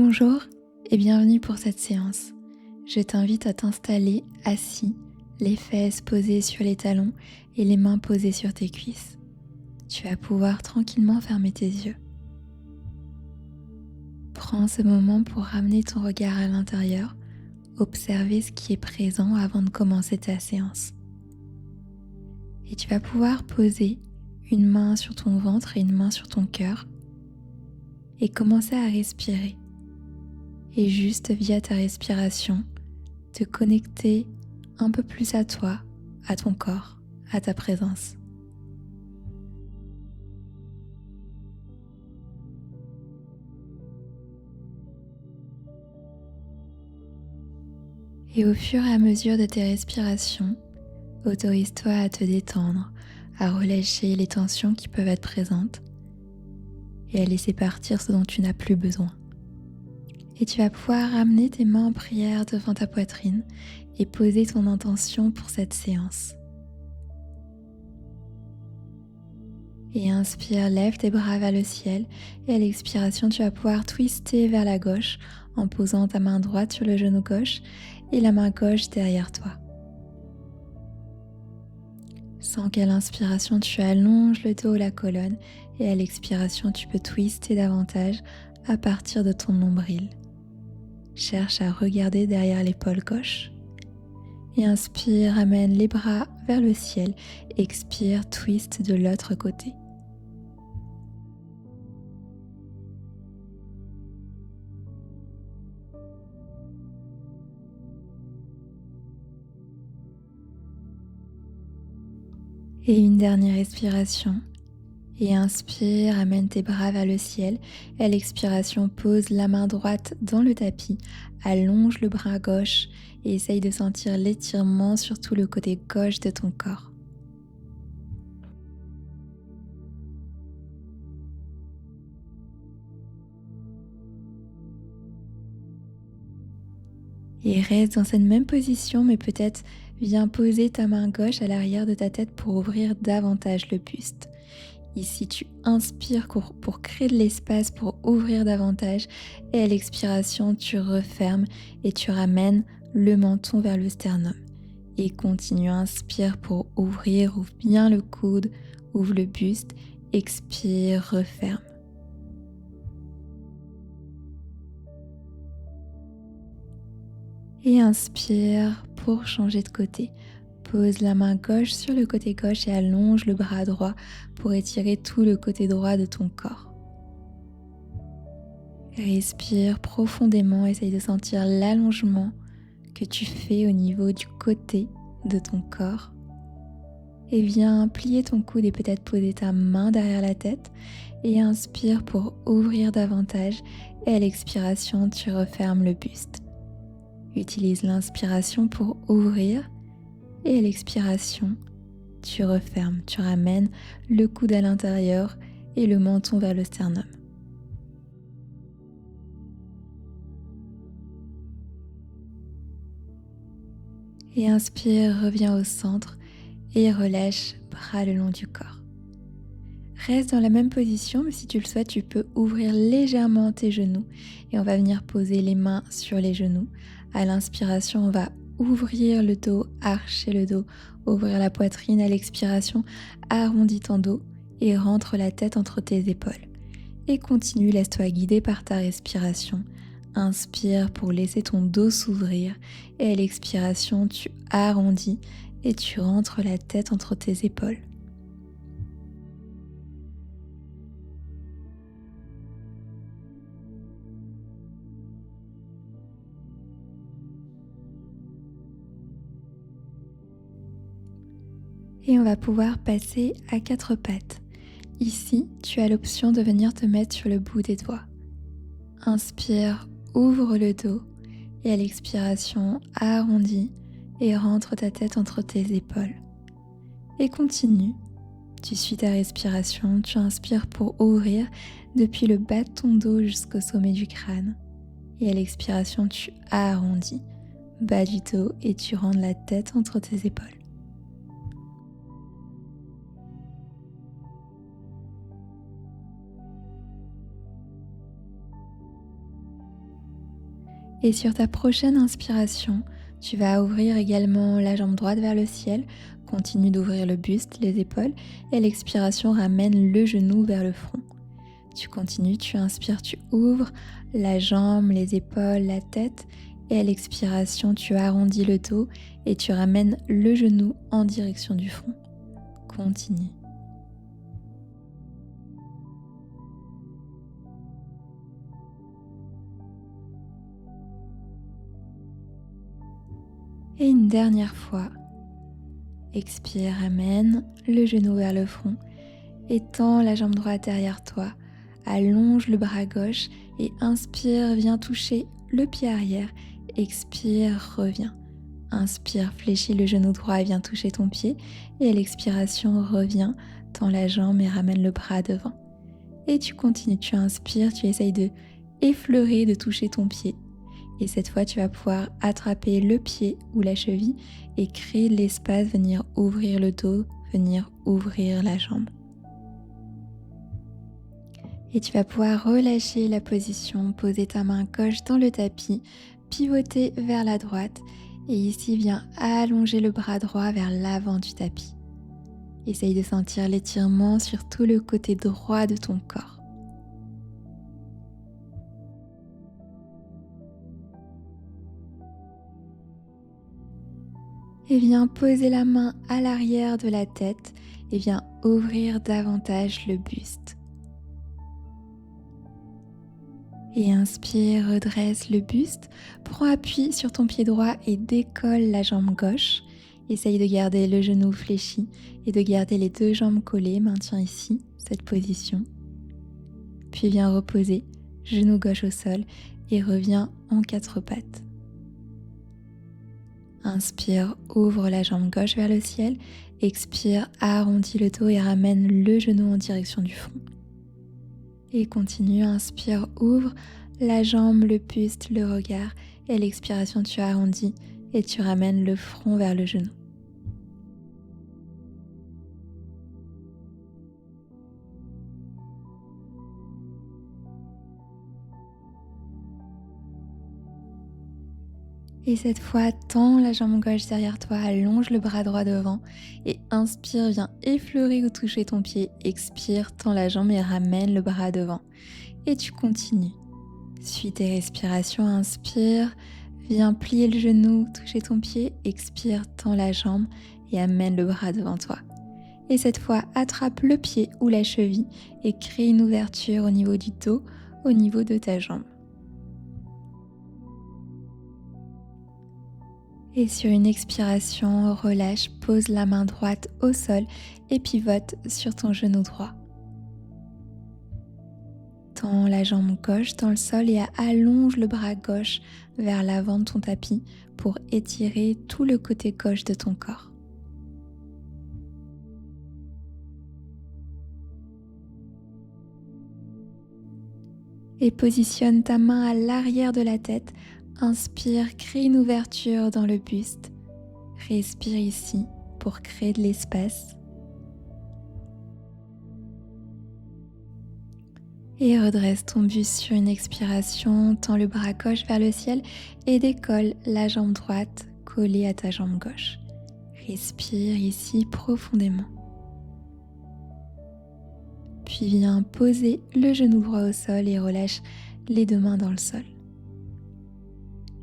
Bonjour et bienvenue pour cette séance. Je t'invite à t'installer assis, les fesses posées sur les talons et les mains posées sur tes cuisses. Tu vas pouvoir tranquillement fermer tes yeux. Prends ce moment pour ramener ton regard à l'intérieur, observer ce qui est présent avant de commencer ta séance. Et tu vas pouvoir poser une main sur ton ventre et une main sur ton cœur et commencer à respirer. Et juste via ta respiration, te connecter un peu plus à toi, à ton corps, à ta présence. Et au fur et à mesure de tes respirations, autorise-toi à te détendre, à relâcher les tensions qui peuvent être présentes et à laisser partir ce dont tu n'as plus besoin. Et tu vas pouvoir ramener tes mains en prière devant ta poitrine et poser ton intention pour cette séance. Et inspire, lève tes bras vers le ciel et à l'expiration, tu vas pouvoir twister vers la gauche en posant ta main droite sur le genou gauche et la main gauche derrière toi. Sens qu'à l'inspiration, tu allonges le dos ou la colonne et à l'expiration, tu peux twister davantage à partir de ton nombril. Cherche à regarder derrière l'épaule gauche. Et inspire, amène les bras vers le ciel. Expire, twist de l'autre côté. Et une dernière respiration. Et inspire, amène tes bras vers le ciel. Et à l'expiration, pose la main droite dans le tapis. Allonge le bras gauche et essaye de sentir l'étirement sur tout le côté gauche de ton corps. Et reste dans cette même position, mais peut-être viens poser ta main gauche à l'arrière de ta tête pour ouvrir davantage le buste. Ici, tu inspires pour créer de l'espace, pour ouvrir davantage. Et à l'expiration, tu refermes et tu ramènes le menton vers le sternum. Et continue, inspire pour ouvrir, ouvre bien le coude, ouvre le buste, expire, referme. Et inspire pour changer de côté. Pose la main gauche sur le côté gauche et allonge le bras droit pour étirer tout le côté droit de ton corps. Respire profondément, essaye de sentir l'allongement que tu fais au niveau du côté de ton corps. Et viens plier ton coude et peut-être poser ta main derrière la tête. Et inspire pour ouvrir davantage. Et à l'expiration, tu refermes le buste. Utilise l'inspiration pour ouvrir. Et à l'expiration, tu refermes. Tu ramènes le coude à l'intérieur et le menton vers le sternum. Et inspire, reviens au centre et relâche bras le long du corps. Reste dans la même position, mais si tu le souhaites, tu peux ouvrir légèrement tes genoux et on va venir poser les mains sur les genoux. À l'inspiration, on va ouvrir le dos, archer le dos, ouvrir la poitrine. À l'expiration, arrondis ton dos et rentre la tête entre tes épaules. Et continue, laisse-toi guider par ta respiration. Inspire pour laisser ton dos s'ouvrir et à l'expiration, tu arrondis et tu rentres la tête entre tes épaules. Et on va pouvoir passer à quatre pattes. Ici, tu as l'option de venir te mettre sur le bout des doigts. Inspire, ouvre le dos et à l'expiration, arrondis et rentre ta tête entre tes épaules. Et continue. Tu suis ta respiration, tu inspires pour ouvrir depuis le bas de ton dos jusqu'au sommet du crâne. Et à l'expiration, tu arrondis, bas du dos et tu rentres la tête entre tes épaules. Et sur ta prochaine inspiration, tu vas ouvrir également la jambe droite vers le ciel, continue d'ouvrir le buste, les épaules, et à l'expiration, ramène le genou vers le front. Tu continues, tu inspires, tu ouvres la jambe, les épaules, la tête, et à l'expiration, tu arrondis le dos et tu ramènes le genou en direction du front. Continue. Et une dernière fois, expire, ramène le genou vers le front, étends la jambe droite derrière toi, allonge le bras gauche et inspire, viens toucher le pied arrière, expire, reviens. Inspire, fléchis le genou droit et viens toucher ton pied, et à l'expiration, reviens, tends la jambe et ramène le bras devant. Et tu continues, tu inspires, tu essayes de effleurer, de toucher ton pied. Et cette fois, tu vas pouvoir attraper le pied ou la cheville et créer de l'espace, venir ouvrir le dos, venir ouvrir la jambe. Et tu vas pouvoir relâcher la position, poser ta main gauche dans le tapis, pivoter vers la droite. Et ici, viens allonger le bras droit vers l'avant du tapis. Essaye de sentir l'étirement sur tout le côté droit de ton corps. Et viens poser la main à l'arrière de la tête et viens ouvrir davantage le buste. Et inspire, redresse le buste, prends appui sur ton pied droit et décolle la jambe gauche. Essaye de garder le genou fléchi et de garder les deux jambes collées. Maintiens ici cette position. Puis viens reposer, genou gauche au sol et reviens en quatre pattes. Inspire, ouvre la jambe gauche vers le ciel. Expire, arrondis le dos et ramène le genou en direction du front. Et continue, inspire, ouvre la jambe, le buste, le regard. Et à l'expiration, tu arrondis et tu ramènes le front vers le genou. Et cette fois, tends la jambe gauche derrière toi, allonge le bras droit devant et inspire, viens effleurer ou toucher ton pied. Expire, tends la jambe et ramène le bras devant. Et tu continues. Suis tes respirations, inspire, viens plier le genou, toucher ton pied. Expire, tends la jambe et amène le bras devant toi. Et cette fois, attrape le pied ou la cheville et crée une ouverture au niveau du dos, au niveau de ta jambe. Et sur une expiration, relâche, pose la main droite au sol et pivote sur ton genou droit. Tends la jambe gauche dans le sol et allonge le bras gauche vers l'avant de ton tapis pour étirer tout le côté gauche de ton corps. Et positionne ta main à l'arrière de la tête. Inspire, crée une ouverture dans le buste. Respire ici pour créer de l'espace. Et redresse ton buste sur une expiration. Tends le bras gauche vers le ciel et décolle la jambe droite collée à ta jambe gauche. Respire ici profondément. Puis viens poser le genou droit au sol et relâche les deux mains dans le sol.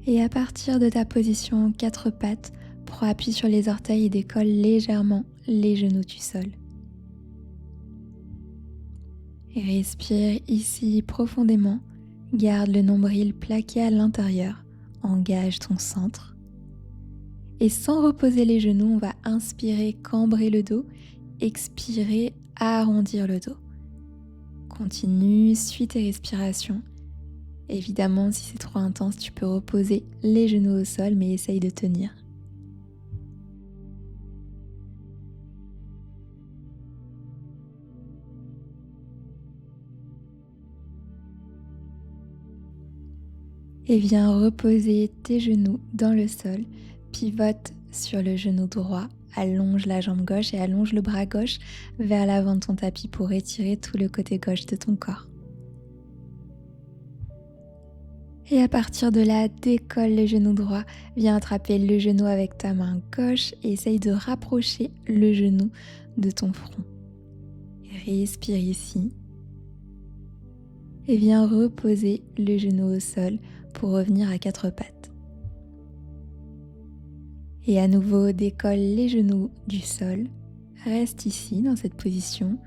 Et à partir de ta position quatre pattes, prends appui sur les orteils et décolle légèrement les genoux du sol. Et respire ici profondément, garde le nombril plaqué à l'intérieur, engage ton centre. Et sans reposer les genoux, on va inspirer, cambrer le dos, expirer, arrondir le dos. Continue, suis tes respirations. Évidemment, si c'est trop intense, tu peux reposer les genoux au sol, mais essaye de tenir. Et viens reposer tes genoux dans le sol, pivote sur le genou droit, allonge la jambe gauche et allonge le bras gauche vers l'avant de ton tapis pour étirer tout le côté gauche de ton corps. Et à partir de là, décolle le genou droit, viens attraper le genou avec ta main gauche et essaye de rapprocher le genou de ton front. Respire ici et viens reposer le genou au sol pour revenir à quatre pattes. Et à nouveau, décolle les genoux du sol. Reste ici dans cette position.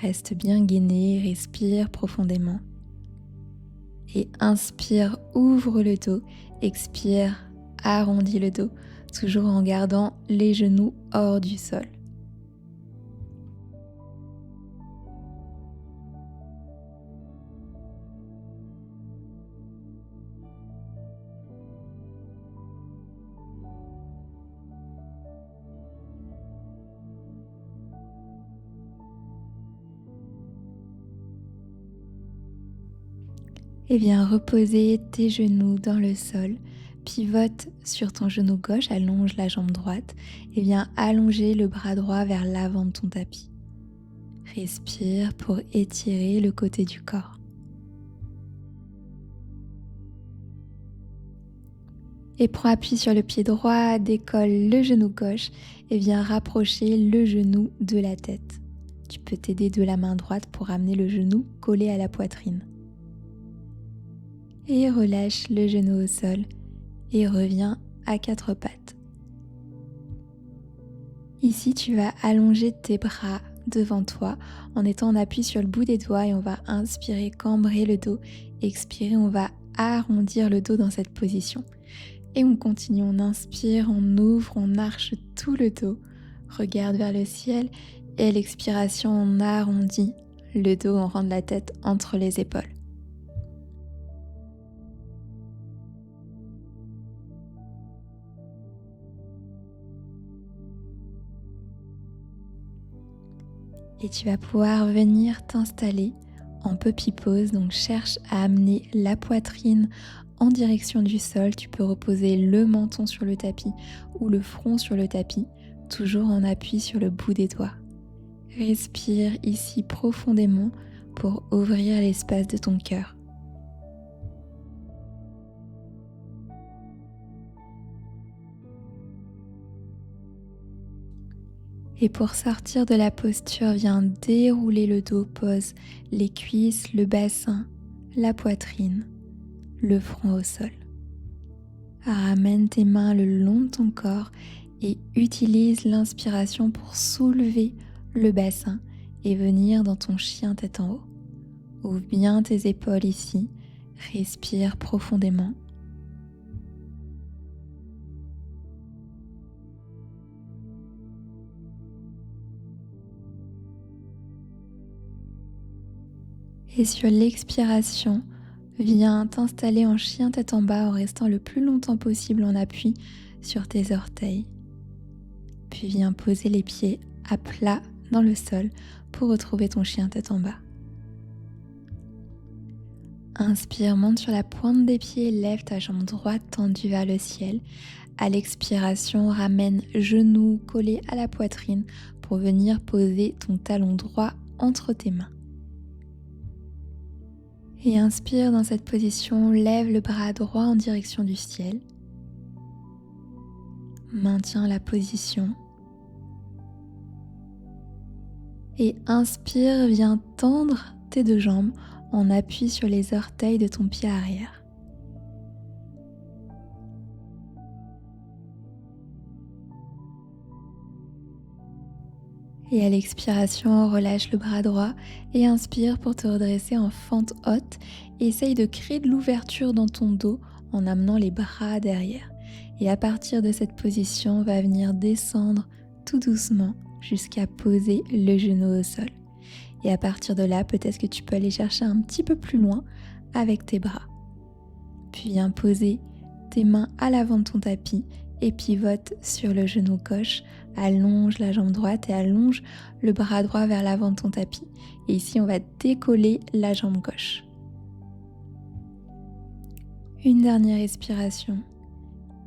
Reste bien gainé, respire profondément. Et inspire, ouvre le dos. Expire, arrondis le dos, toujours en gardant les genoux hors du sol. Et viens reposer tes genoux dans le sol. Pivote sur ton genou gauche, allonge la jambe droite et viens allonger le bras droit vers l'avant de ton tapis. Respire pour étirer le côté du corps. Et prends appui sur le pied droit, décolle le genou gauche et viens rapprocher le genou de la tête. Tu peux t'aider de la main droite pour amener le genou collé à la poitrine. Et relâche le genou au sol et reviens à quatre pattes. Ici, tu vas allonger tes bras devant toi en étant en appui sur le bout des doigts et on va inspirer, cambrer le dos. Expirer, on va arrondir le dos dans cette position. Et on continue, on inspire, on ouvre, on arche tout le dos. Regarde vers le ciel et à l'expiration, on arrondit le dos, on rentre la tête entre les épaules. Et tu vas pouvoir venir t'installer en puppy pose, donc cherche à amener la poitrine en direction du sol. Tu peux reposer le menton sur le tapis ou le front sur le tapis, toujours en appui sur le bout des doigts. Respire ici profondément pour ouvrir l'espace de ton cœur. Et pour sortir de la posture, viens dérouler le dos, pose les cuisses, le bassin, la poitrine, le front au sol. Ramène tes mains le long de ton corps et utilise l'inspiration pour soulever le bassin et venir dans ton chien tête en haut. Ouvre bien tes épaules ici, respire profondément. Et sur l'expiration, viens t'installer en chien tête en bas en restant le plus longtemps possible en appui sur tes orteils. Puis viens poser les pieds à plat dans le sol pour retrouver ton chien tête en bas. Inspire, monte sur la pointe des pieds, lève ta jambe droite tendue vers le ciel. À l'expiration, ramène genoux collés à la poitrine pour venir poser ton talon droit entre tes mains. Et inspire dans cette position, lève le bras droit en direction du ciel. Maintiens la position. Et inspire, viens tendre tes deux jambes en appui sur les orteils de ton pied arrière. Et à l'expiration, relâche le bras droit et inspire pour te redresser en fente haute. Essaye de créer de l'ouverture dans ton dos en amenant les bras derrière. Et à partir de cette position, on va venir descendre tout doucement jusqu'à poser le genou au sol. Et à partir de là, peut-être que tu peux aller chercher un petit peu plus loin avec tes bras. Puis viens poser tes mains à l'avant de ton tapis et pivote sur le genou gauche. Allonge la jambe droite et allonge le bras droit vers l'avant de ton tapis. Et ici, on va décoller la jambe gauche. Une dernière respiration.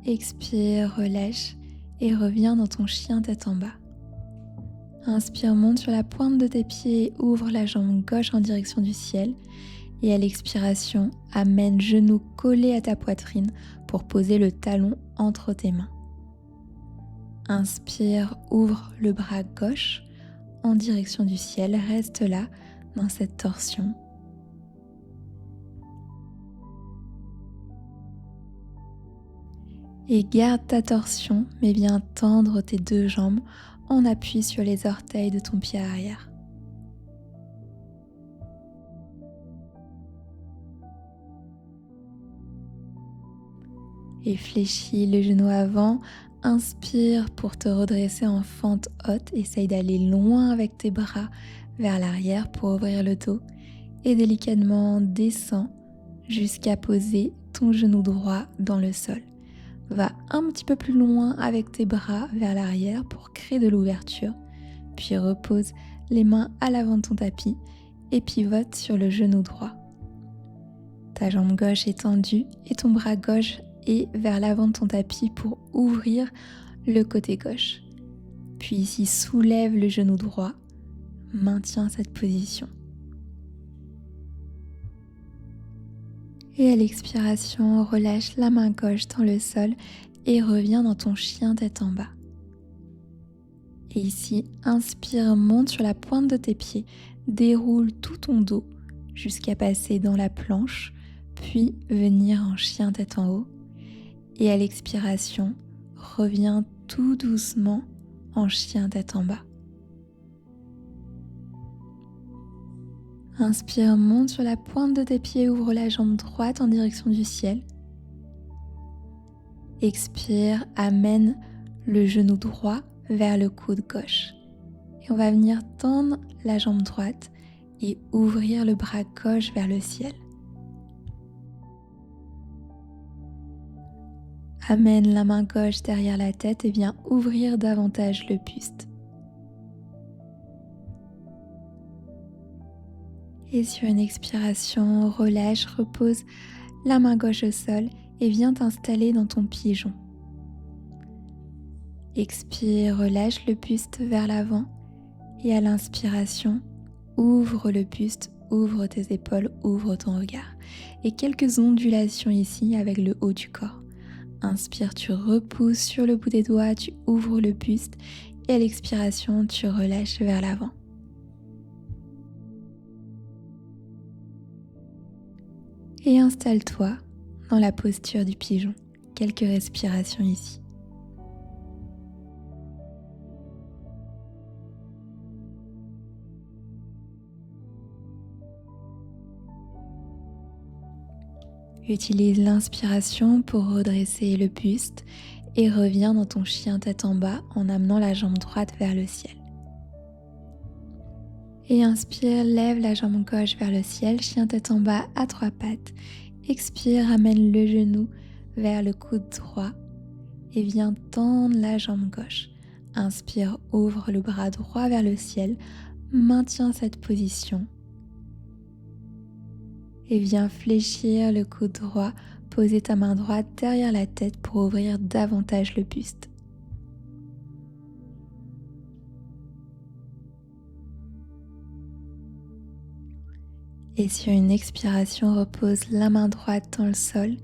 Expire, relâche et reviens dans ton chien tête en bas. Inspire, monte sur la pointe de tes pieds, ouvre la jambe gauche en direction du ciel Et à l'expiration, amène genou collé à ta poitrine pour poser le talon entre tes mains. Inspire, ouvre le bras gauche en direction du ciel. Reste là dans cette torsion. Et garde ta torsion, mais viens tendre tes deux jambes en appui sur les orteils de ton pied arrière. Et fléchis le genou avant. Inspire pour te redresser en fente haute. Essaye d'aller loin avec tes bras vers l'arrière pour ouvrir le dos. Et délicatement descends jusqu'à poser ton genou droit dans le sol. Va un petit peu plus loin avec tes bras vers l'arrière pour créer de l'ouverture. Puis repose les mains à l'avant de ton tapis et pivote sur le genou droit. Ta jambe gauche est tendue et ton bras gauche est vers l'avant de ton tapis pour ouvrir le côté gauche. Puis ici, soulève le genou droit, maintiens cette position. Et à l'expiration, relâche la main gauche dans le sol et reviens dans ton chien tête en bas. Et ici, inspire, monte sur la pointe de tes pieds, déroule tout ton dos jusqu'à passer dans la planche, puis venir en chien tête en haut. Et à l'expiration, reviens tout doucement en chien tête en bas. Inspire, monte sur la pointe de tes pieds, ouvre la jambe droite en direction du ciel. Expire, amène le genou droit vers le coude gauche. Et on va venir tendre la jambe droite et ouvrir le bras gauche vers le ciel. Amène la main gauche derrière la tête et viens ouvrir davantage le buste. Et sur une expiration, relâche, repose la main gauche au sol et viens t'installer dans ton pigeon. Expire, relâche le buste vers l'avant et à l'inspiration, ouvre le buste, ouvre tes épaules, ouvre ton regard. Et quelques ondulations ici avec le haut du corps. Inspire, tu repousses sur le bout des doigts, tu ouvres le buste et à l'expiration, tu relâches vers l'avant. Et installe-toi dans la posture du pigeon. Quelques respirations ici. Utilise l'inspiration pour redresser le buste et reviens dans ton chien tête en bas en amenant la jambe droite vers le ciel. Et inspire, lève la jambe gauche vers le ciel, chien tête en bas à trois pattes. Expire, amène le genou vers le coude droit et viens tendre la jambe gauche. Inspire, ouvre le bras droit vers le ciel, maintiens cette position. Et viens fléchir le coude droit, poser ta main droite derrière la tête pour ouvrir davantage le buste. Et sur une expiration, repose la main droite dans le sol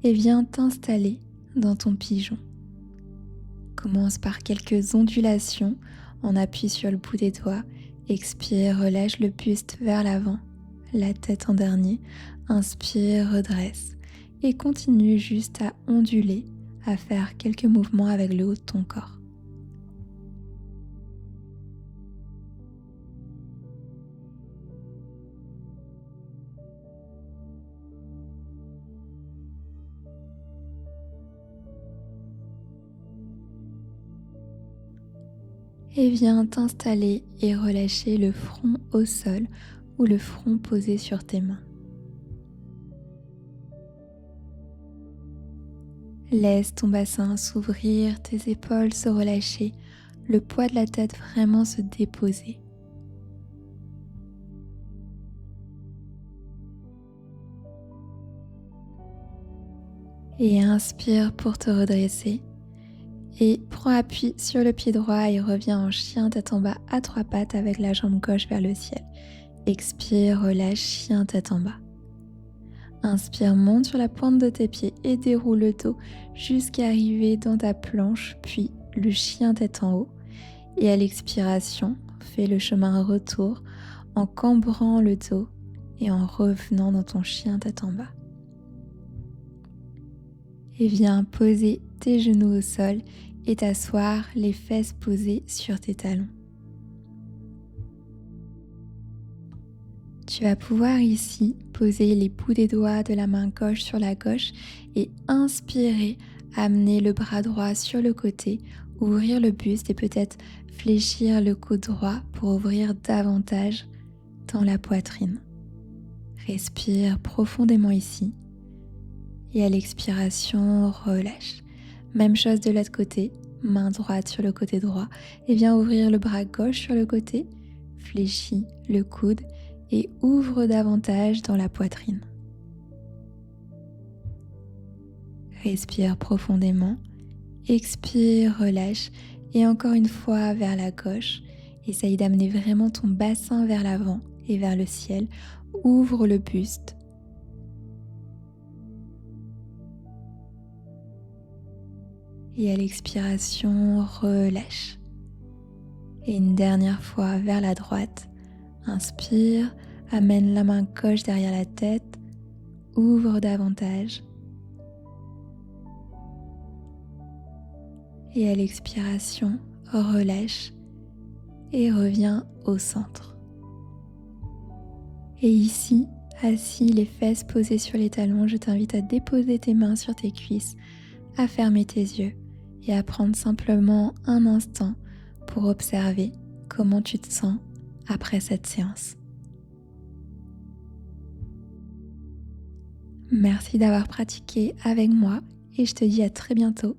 et viens t'installer dans ton pigeon. Commence par quelques ondulations en appui sur le bout des doigts. Expire, relâche le buste vers l'avant. La tête en dernier, inspire, redresse et continue juste à onduler, à faire quelques mouvements avec le haut de ton corps. Et viens t'installer et relâcher le front au sol ou le front posé sur tes mains. Laisse ton bassin s'ouvrir, tes épaules se relâcher, le poids de la tête vraiment se déposer. Et inspire pour te redresser. Et prends appui sur le pied droit et reviens en chien tête en bas à trois pattes avec la jambe gauche vers le ciel. Expire, relâche, chien tête en bas. Inspire, monte sur la pointe de tes pieds et déroule le dos jusqu'à arriver dans ta planche, puis le chien tête en haut. Et à l'expiration, fais le chemin retour en cambrant le dos et en revenant dans ton chien tête en bas. Et viens poser tes genoux au sol et t'asseoir les fesses posées sur tes talons. Tu vas pouvoir ici poser les bouts des doigts de la main gauche sur la gauche et inspirer, amener le bras droit sur le côté, ouvrir le buste et peut-être fléchir le coude droit pour ouvrir davantage dans la poitrine. Respire profondément ici et à l'expiration, relâche. Même chose de l'autre côté, main droite sur le côté droit et viens ouvrir le bras gauche sur le côté, fléchis le coude et ouvre davantage dans la poitrine. Respire profondément, expire, relâche et encore une fois vers la gauche. Essaye d'amener vraiment ton bassin vers l'avant et vers le ciel. Ouvre le buste. Et à l'expiration, relâche. Et une dernière fois vers la droite. Inspire, amène la main gauche derrière la tête, ouvre davantage. Et à l'expiration, relâche et reviens au centre. Et ici, assis, les fesses posées sur les talons, je t'invite à déposer tes mains sur tes cuisses, à fermer tes yeux et à prendre simplement un instant pour observer comment tu te sens après cette séance. Merci d'avoir pratiqué avec moi et je te dis à très bientôt